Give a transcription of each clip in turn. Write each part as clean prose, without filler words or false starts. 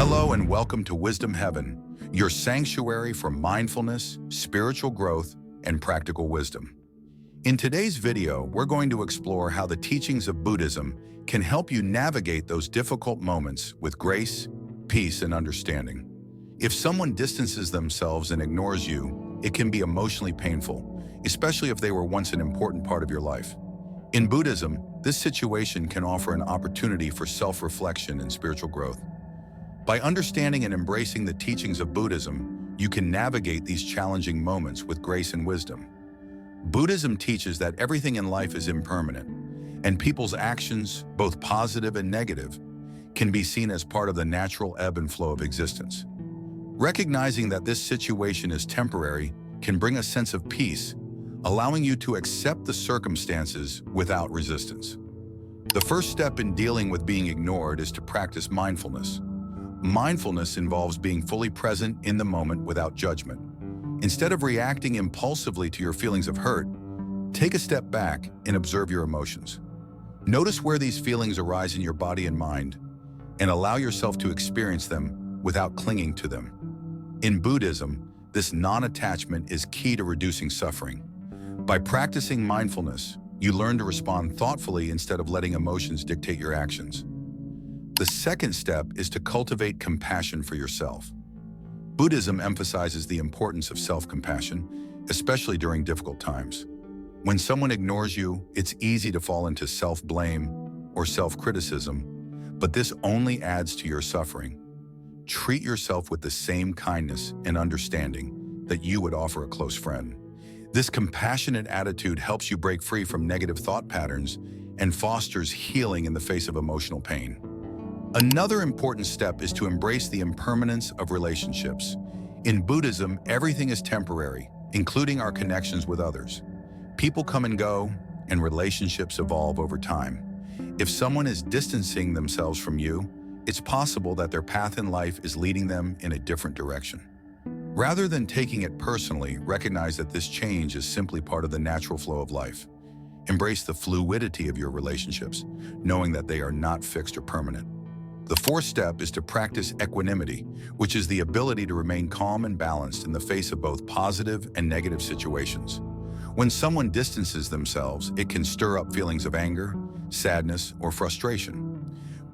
Hello and welcome to Wisdom Heaven, your sanctuary for mindfulness, spiritual growth, and practical wisdom. In today's video, we're going to explore how the teachings of Buddhism can help you navigate those difficult moments with grace, peace, and understanding. If someone distances themselves and ignores you, it can be emotionally painful, especially if they were once an important part of your life. In Buddhism, this situation can offer an opportunity for self-reflection and spiritual growth. By understanding and embracing the teachings of Buddhism, you can navigate these challenging moments with grace and wisdom. Buddhism teaches that everything in life is impermanent, and people's actions, both positive and negative, can be seen as part of the natural ebb and flow of existence. Recognizing that this situation is temporary can bring a sense of peace, allowing you to accept the circumstances without resistance. The first step in dealing with being ignored is to practice mindfulness. Mindfulness involves being fully present in the moment without judgment. Instead of reacting impulsively to your feelings of hurt, take a step back and observe your emotions. Notice where these feelings arise in your body and mind, and allow yourself to experience them without clinging to them. In Buddhism, this non-attachment is key to reducing suffering. By practicing mindfulness, you learn to respond thoughtfully instead of letting emotions dictate your actions. The second step is to cultivate compassion for yourself. Buddhism emphasizes the importance of self-compassion, especially during difficult times. When someone ignores you, it's easy to fall into self-blame or self-criticism, but this only adds to your suffering. Treat yourself with the same kindness and understanding that you would offer a close friend. This compassionate attitude helps you break free from negative thought patterns and fosters healing in the face of emotional pain. Another important step is to embrace the impermanence of relationships. In Buddhism, everything is temporary, including our connections with others. People come and go, and relationships evolve over time. If someone is distancing themselves from you, it's possible that their path in life is leading them in a different direction. Rather than taking it personally, recognize that this change is simply part of the natural flow of life. Embrace the fluidity of your relationships, knowing that they are not fixed or permanent. The fourth step is to practice equanimity, which is the ability to remain calm and balanced in the face of both positive and negative situations. When someone distances themselves, it can stir up feelings of anger, sadness, or frustration.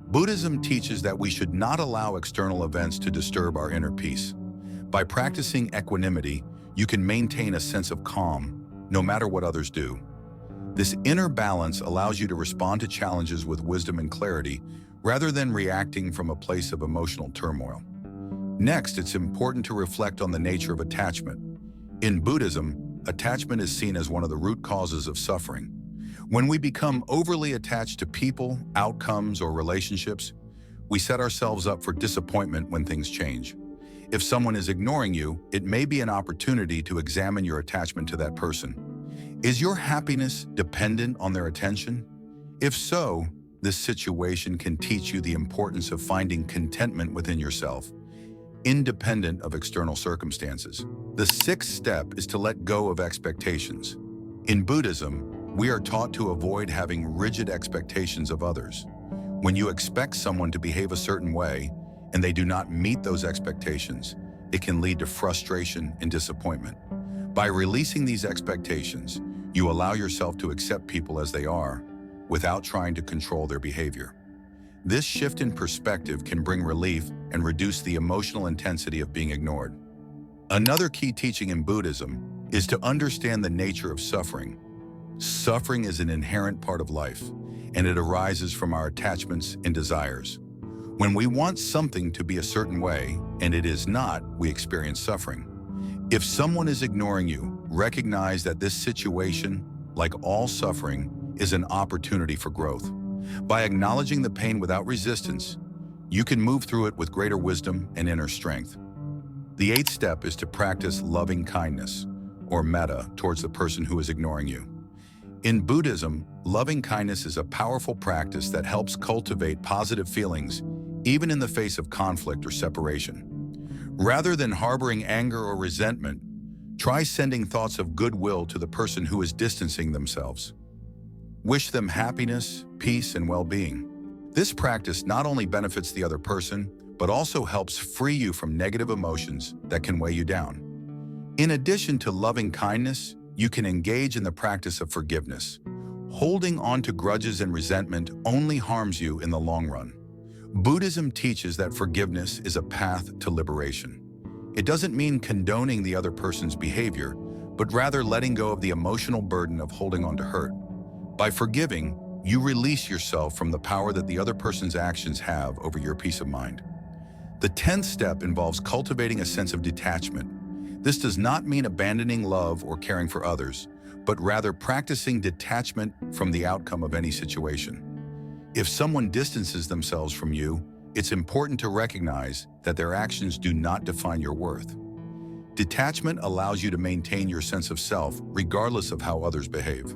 Buddhism teaches that we should not allow external events to disturb our inner peace. By practicing equanimity, you can maintain a sense of calm, no matter what others do. This inner balance allows you to respond to challenges with wisdom and clarity, rather than reacting from a place of emotional turmoil. Next, it's important to reflect on the nature of attachment. In Buddhism, attachment is seen as one of the root causes of suffering. When we become overly attached to people, outcomes, or relationships, we set ourselves up for disappointment when things change. If someone is ignoring you, it may be an opportunity to examine your attachment to that person. Is your happiness dependent on their attention? If so, this situation can teach you the importance of finding contentment within yourself, independent of external circumstances. The sixth step is to let go of expectations. In Buddhism, we are taught to avoid having rigid expectations of others. When you expect someone to behave a certain way, and they do not meet those expectations, it can lead to frustration and disappointment. By releasing these expectations, you allow yourself to accept people as they are, without trying to control their behavior. This shift in perspective can bring relief and reduce the emotional intensity of being ignored. Another key teaching in Buddhism is to understand the nature of suffering. Suffering is an inherent part of life, and it arises from our attachments and desires. When we want something to be a certain way, and it is not, we experience suffering. If someone is ignoring you, recognize that this situation, like all suffering, is an opportunity for growth. By acknowledging the pain without resistance, you can move through it with greater wisdom and inner strength. The eighth step is to practice loving kindness, or metta, towards the person who is ignoring you. In Buddhism, loving kindness is a powerful practice that helps cultivate positive feelings, even in the face of conflict or separation. Rather than harboring anger or resentment, try sending thoughts of goodwill to the person who is distancing themselves. Wish them happiness, peace, and well-being. This practice not only benefits the other person, but also helps free you from negative emotions that can weigh you down. In addition to loving kindness, you can engage in the practice of forgiveness. Holding on to grudges and resentment only harms you in the long run. Buddhism teaches that forgiveness is a path to liberation. It doesn't mean condoning the other person's behavior, but rather letting go of the emotional burden of holding on to hurt. By forgiving, you release yourself from the power that the other person's actions have over your peace of mind. The 10th step involves cultivating a sense of detachment. This does not mean abandoning love or caring for others, but rather practicing detachment from the outcome of any situation. If someone distances themselves from you, it's important to recognize that their actions do not define your worth. Detachment allows you to maintain your sense of self regardless of how others behave.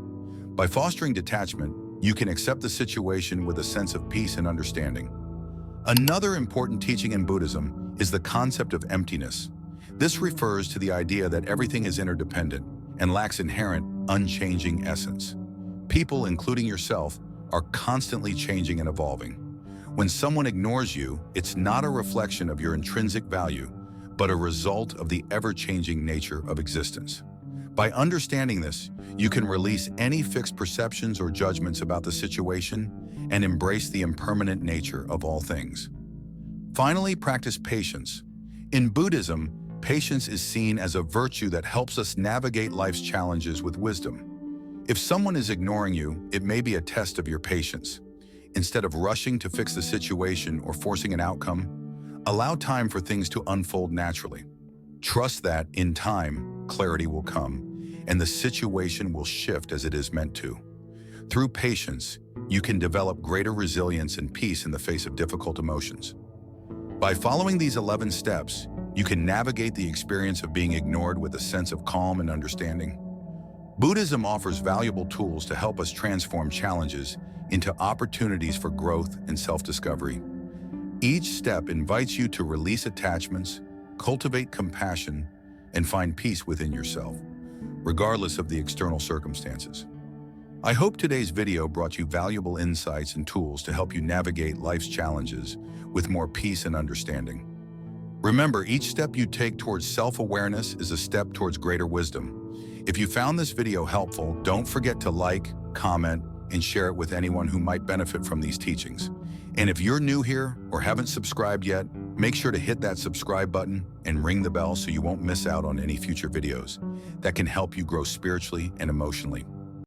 By fostering detachment, you can accept the situation with a sense of peace and understanding. Another important teaching in Buddhism is the concept of emptiness. This refers to the idea that everything is interdependent and lacks inherent, unchanging essence. People, including yourself, are constantly changing and evolving. When someone ignores you, it's not a reflection of your intrinsic value, but a result of the ever-changing nature of existence. By understanding this, you can release any fixed perceptions or judgments about the situation and embrace the impermanent nature of all things. Finally, practice patience. In Buddhism, patience is seen as a virtue that helps us navigate life's challenges with wisdom. If someone is ignoring you, it may be a test of your patience. Instead of rushing to fix the situation or forcing an outcome, allow time for things to unfold naturally. Trust that, in time, clarity will come, and the situation will shift as it is meant to. Through patience, you can develop greater resilience and peace in the face of difficult emotions. By following these 11 steps, you can navigate the experience of being ignored with a sense of calm and understanding. Buddhism offers valuable tools to help us transform challenges into opportunities for growth and self-discovery. Each step invites you to release attachments, cultivate compassion, and find peace within yourself, regardless of the external circumstances. I hope today's video brought you valuable insights and tools to help you navigate life's challenges with more peace and understanding. Remember, each step you take towards self-awareness is a step towards greater wisdom. If you found this video helpful, don't forget to like, comment, and share it with anyone who might benefit from these teachings. And if you're new here or haven't subscribed yet, make sure to hit that subscribe button and ring the bell so you won't miss out on any future videos that can help you grow spiritually and emotionally.